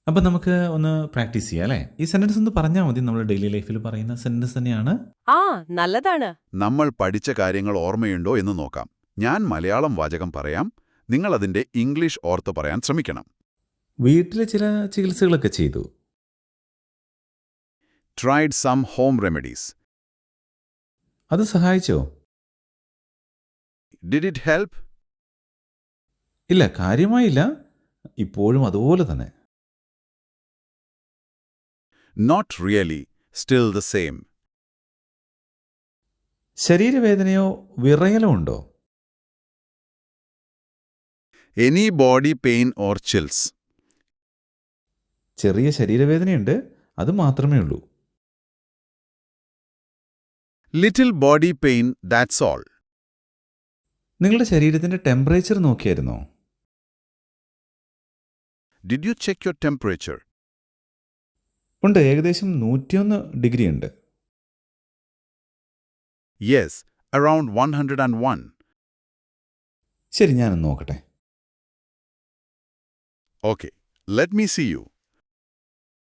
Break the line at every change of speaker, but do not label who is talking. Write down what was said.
അപ്പം നമുക്ക് ഒന്ന് പ്രാക്ടീസ് ചെയ്യാം അല്ലേ? ഈ സെന്റൻസ് ഒന്ന് പറഞ്ഞാൽ മതി. നമ്മൾ ഡെയിലി ലൈഫിൽ പറയുന്ന സെന്റൻസ് തന്നെയാണ്.
ആ നല്ലതാണ്.
നമ്മൾ പഠിച്ച കാര്യങ്ങൾ ഓർമ്മയുണ്ടോ എന്ന് നോക്കാം. ഞാൻ മലയാളം വാചകം പറയാം. നിങ്ങൾ അതിന്റെ ഇംഗ്ലീഷ് ഓർത്ത് പറയാൻ ശ്രമിക്കണം.
വീട്ടിൽ ചില ചികിത്സകളൊക്കെ ചെയ്തു.
Tried some home remedies.
അത് സഹായിച്ചോ?
Did it help?
ഇല്ല, കാര്യമായില്ല. ഇപ്പോഴും അതുപോലെ തന്നെ.
Not really. Still the same.
ശരീരവേദനയോ വിറയലോ ഉണ്ടോ?
Any body pain or chills.
ചെറിയ ശരീരവേദനയുണ്ട്, അത് മാത്രമേ ഉള്ളൂ.
Little body pain, that's all.
നിങ്ങളുടെ ശരീരത്തിന്റെ temperature നോക്കിയായിരുന്നോ?
Did you check your temperature?
ഉണ്ട്, ഏകദേശം 101 ഡിഗ്രി ഉണ്ട്.
Yes, around 101.
ശരി, ഞാനൊന്ന് നോക്കട്ടെ.
Okay, let me see you.